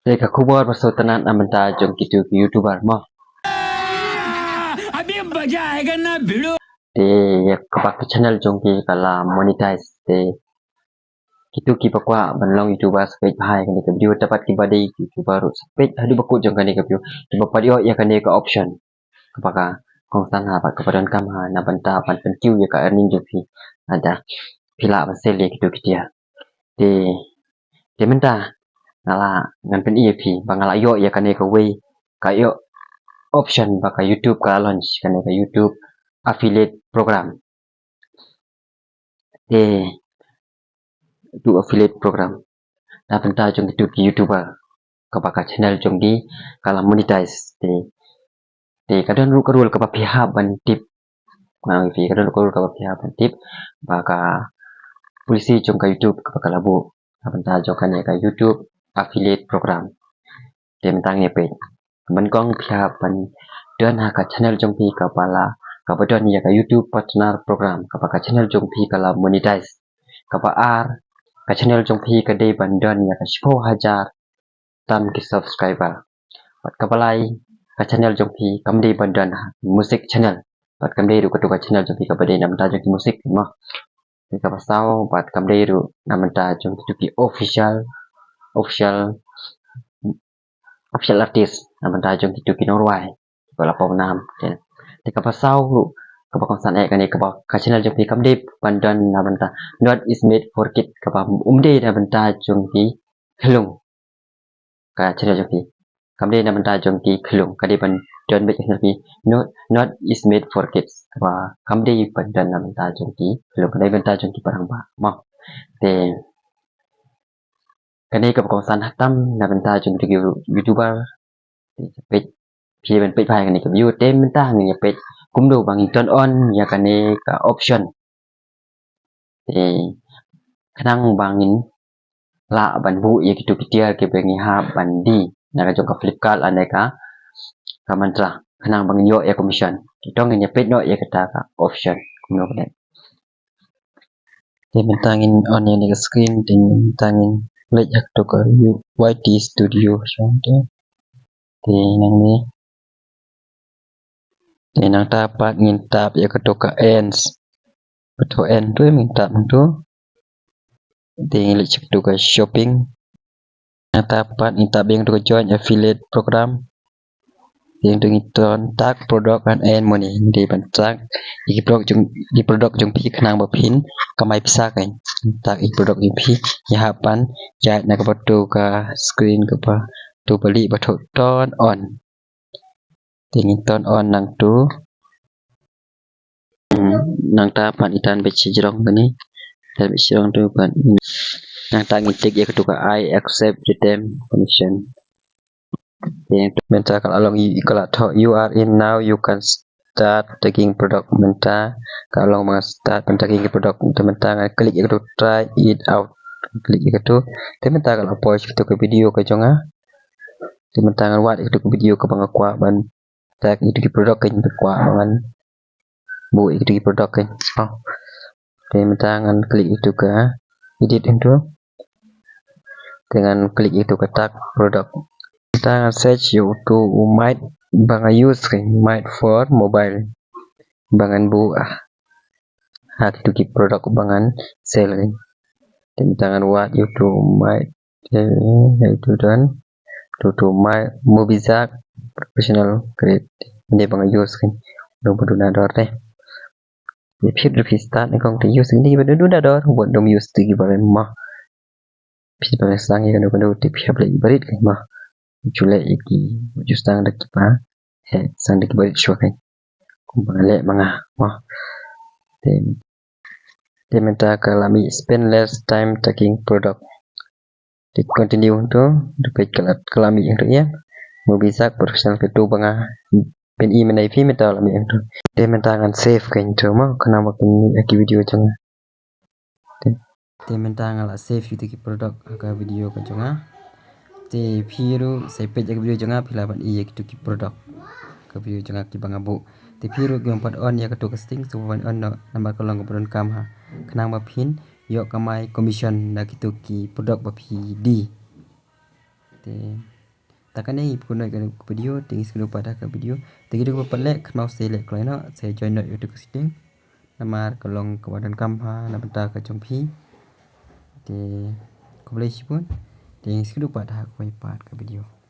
Jika kubur persultanan amanta jom gitu ke YouTuber mah. अभी मजा आएगा ना भिड़ो Di kepak channel jom ki kala monetize di gitu ki pakwa banlong YouTuber space bahai kan ke video dapat ki badi YouTuber space hadu bakut jom kan ke video. Coba padio ya kan ke option. Kepaka kong san ha pat kepadon kam ha na banta pan pentiu ya ka earning jom ki ada pila pasel gitu kia. Di menta ngala ngan pen EP bangala yo ya kan ke way kayo option baka YouTube ka launch kan ke YouTube affiliate program do affiliate program na penta jong itu YouTuber kapaka channel jong di kala monetize de kadang ru karul ka pihak ban tip ngang fi kadang karul ka pihak ban tip baka polisi jong ka YouTube kapaka labu na penta jong kan ka YouTube affiliate program de mentang ye pe ban kong pihak ban dan ha ka channel jong pi kapala kapadon ya ka YouTube partner program kapaka channel jong pi kala monetize kapa ar ka channel jong pi ka de bandon ya ka 10,000 tam ki subscriber pat kapalai ka channel jong pi kamde bandon music channel pat kamde ru ka channel jong pi ka bade nam ta jong music mah ni ka pasau pat kamde ru nam ta jong ki official official artist nam ta jong ki norway kala pom nam de ka pasau ru ka pa konsan e kan ni ka channel jong pi kamde bandon nam ta not is made for kid ka pa umde nam ta jong ki helung ka channel jong pi kamde nam ta jong ki helung ka de ban don be channel pi not is made for kids wa kamde bandon nam ta jong ki helung ka de ban ta jong ki parang ba ma de ka de ka pa konsan hatam nam ta jong ki YouTuber pe pi ban pe pai kan ni ka view tem ta ni pe kum do bang turn on ya kan ni ka option de kanang bangin la ban bu ya gitu kia ke bengi ha bandi na ka jong ka Flipkart aneka ka mantra kanang bangin yo ya commission kitong ni pet no ya kata ka option kuno kan de mentangin on ya ni screen ding mentangin lek yak to ka YT studio so de nang ni de nang ta pat ngin tap ya ka to ka ends beto end tu minta tu de lek cek to ka shopping nang ta pat minta beng to ka join affiliate program yang dengan tak produk dan money di bantak di produk jung pi kenang bapin kamai pisah kan tak i produk jung pi ya hapan jat nak batu ka screen ke pa tu beli batu turn on dengan turn on nang tu nang ta pan itan beci jerong ni dan beci jerong tu pan nang ta ngitik ya ketuka I accept the term condition Menta kalau you are in now you can start taking product menta kalau mau start taking product menta klik itu try it out klik itu menta kalau post itu ke video ke jonga menta buat itu ke video ke bangakwa ban tag itu di produk ke kwa bangan bu itu di produk ke menta klik itu ke edit itu dengan klik itu ke tag produk kita search you to might bang use might for mobile bangan bu hak itu ki produk bangan sell dan tangan what you to might itu dan to my mobizak professional grade ini bang use do bodunador teh Pit start ni kong use ini bodunador buat dom use tu ki bare mah pit bare sang ya do tip ya beli barit mah Julai iki justang dak pa sang dak balik shokai kumbale manga wah menta kalami spend less time taking product di continue tu dapat kalami yang ya mau bisa profesional itu banga pen i menai fi meta lami yang tu menta ngan save kan tu mah kena makan aki video jang menta ngala save itu ki product ka video kan janga te phiru sai page ak video janga philaban i ek tu ki product ka video janga ki bangabu te phiru gyong pat on ya ka to casting so on no number ko long ko kam ha kanang ba phin yo kamai commission na ki to ki product ba phi di te Takkan ni pun nak ke video tinggi sekali pada ke video tinggi dua pelek mau select kalau no saya join not YouTube setting nama kalong kawadan kamha na benta ke jongpi thì có lấy pun tinggi sekali pada ke video